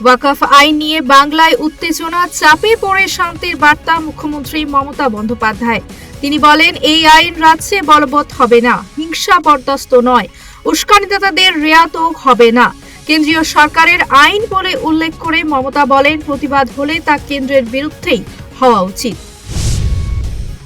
ওয়াকফ আইন নিয়ে বাংলায় উত্তেজনা, চাপে পড়ে শান্তির বার্তা মুখ্যমন্ত্রী মমতা বন্দ্যোপাধ্যায়। তিনি বলেন, এই আইন রাজ্যে বলবৎ হবে না, হিংসা বরদাস্ত নয়, উস্কানিদাতাদের রেয়াতও হবে না। কেন্দ্রীয় সরকারের আইন বলে উল্লেখ করে মমতা বলেন, প্রতিবাদ হলে তা কেন্দ্রের বিরুদ্ধেই হওয়া উচিত।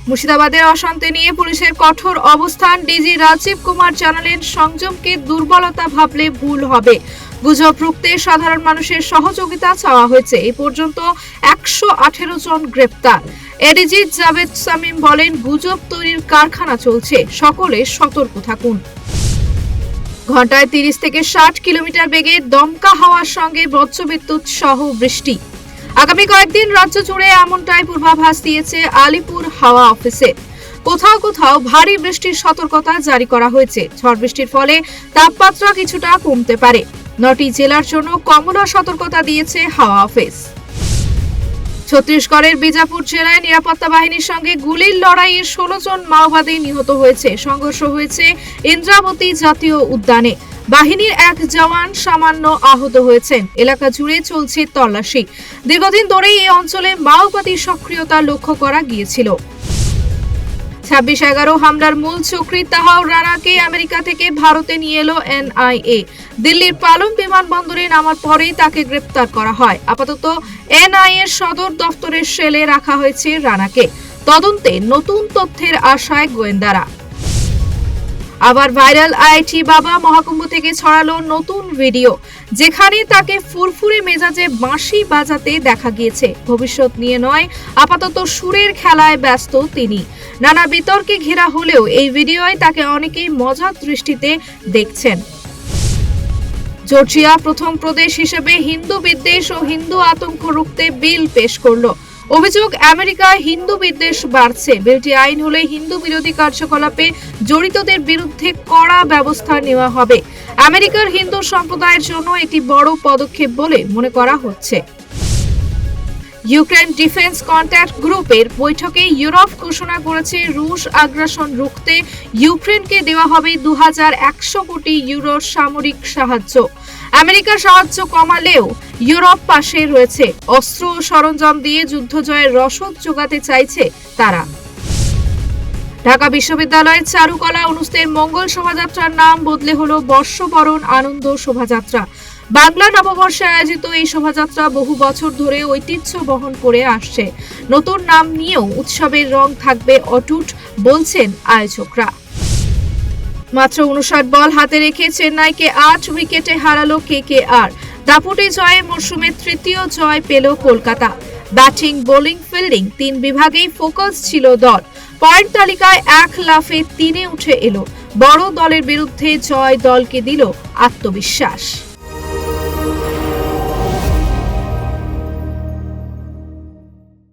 মুর্শিদাবাদের অশান্তি নিয়ে পুলিশের কঠোর অবস্থান, ডিজি রাজীব কুমার জানালেন, সংযমকে দুর্বলতা ভাবলে ভুল হবে। গুজব রুখতে সাধারণ মানুষের সহযোগিতা চাওয়া হয়েছে। এই পর্যন্ত 118 জন গ্রেপ্তার। এডিজি জাভেদ শামীম বলেন, গুজব তৈরির কারখানা চলছে, সকলে সতর্ক থাকুন। ঘন্টায় 30 থেকে 60 কিলোমিটার বেগে দমকা হাওয়ার সঙ্গে বজ্রবিদ্যুৎ সহ বৃষ্টি। আগামী কয়েকদিন রাজ্য জুড়ে এমনটাই পূর্বাভাস দিয়েছে আলিপুর হাওয়া অফিসে। কোথাও কোথাও ভারী বৃষ্টির সতর্কতা জারি করা হয়েছে। ঝড় বৃষ্টির ফলে তাপমাত্রা কিছুটা কমতে পারে। 9টি জেলার জন্য কমলা সতর্কতা দিয়েছে হাওয়া অফিস। ছত্তিশগড়ের বিজাপুর জেলায় নিরাপত্তা বাহিনীর সঙ্গে গুলির লড়াইয়ে 16 জন মাওবাদী নিহত হয়েছে। সংঘর্ষ হয়েছে ইন্দ্রাবতী জাতীয় উদ্যানে। বাহিনীর এক জওয়ান সামান্য আহত হয়েছেন। এলাকা জুড়ে চলছে তল্লাশি। দীর্ঘদিন ধরেই এই অঞ্চলে মাওবাদী সক্রিয়তা লক্ষ্য করা গিয়েছিল। 26/11 হামলার মূল চক্রী তাহাউর রানাকে আমেরিকা থেকে ভারতে নিয়ে এলো এনআইএ। দিল্লির পালম বিমানবন্দরে নামার পরেই তাকে গ্রেপ্তার করা হয়। আপাতত এনআইএ সদর দপ্তরের সেলে রাখা হয়েছে রানাকে। তদন্তে নতুন তথ্যের আশায় গোয়েন্দারা। আবার ভাইরাল আইআইটি বাবা মহাকুম্ভ থেকে ছড়ালো নতুন ভিডিও, যেখানে তাকে ফুরফুরে মেজাজে বাঁশি বাজাতে দেখা গিয়েছে। ভবিষ্যৎ নিয়ে নয়, আপাতত সুরের খেলায় ব্যস্ত তিনি। নানা বিতর্কে ঘেরা হলেও এই ভিডিওয় তাকে অনেকেই মজার দৃষ্টিতে দেখছেন। জর্জিয়া প্রথম প্রদেশ হিসেবে হিন্দু বিদ্বেষ ও হিন্দু আতঙ্ক রুখতে বিল পেশ করলো। অভিযোগ, আমেরিকায় হিন্দু বিদ্বেষ বাড়ছে। বিলটি আইন হলে হিন্দু বিরোধী কার্যকলাপে জড়িতদের বিরুদ্ধে কড়া ব্যবস্থা নেওয়া হবে। আমেরিকার হিন্দু সম্প্রদায়ের জন্য একটি বড় পদক্ষেপ বলে মনে করা হচ্ছে। ইউক্রেন ডিফেন্স কন্ট্যাক্ট গ্রুপের বৈঠকে ইউরোপ ঘোষণা করেছে, রুশ আগ্রাসন রুখতে ইউক্রেনকে দেওয়া হবে 2100 কোটি ইউরোর সামরিক সাহায্য। আমেরিকা সাহায্য কমালেও ইউরোপ পাশে রয়েছে। অস্ত্র ও সরঞ্জাম দিয়ে যুদ্ধজয়ের রসদ যোগাতে চাইছে তারা। ঢাকা বিশ্ববিদ্যালয়ের চারুকলা অনুষদের মঙ্গল শোভাযাত্রার নাম বদলে হলো বর্ষবরণ আনন্দ শোভাযাত্রা। বাংলা নববর্ষে আয়োজিত এই শোভাযাত্রা বহু বছর ধরে ঐতিহ্য বহন করে আসছে। নতুন নাম নিয়েও উৎসবের রং থাকবে অটুট, বলছেন আয়োজকরা। মাত্র 59 বল হাতে রেখে চেন্নাইকে 8 উইকেটে হারালো কেকেআর। দাপুটে জয়ে মরশুমের তৃতীয় জয় পেল কলকাতা। ব্যাটিং, বোলিং, ফিল্ডিং 3 বিভাগেই ফোকাস ছিল দল। পয়েন্ট তালিকায় 1 লাফে 3-এ উঠে এলো। বড় দলের বিরুদ্ধে জয় দলকে দিল আত্মবিশ্বাস।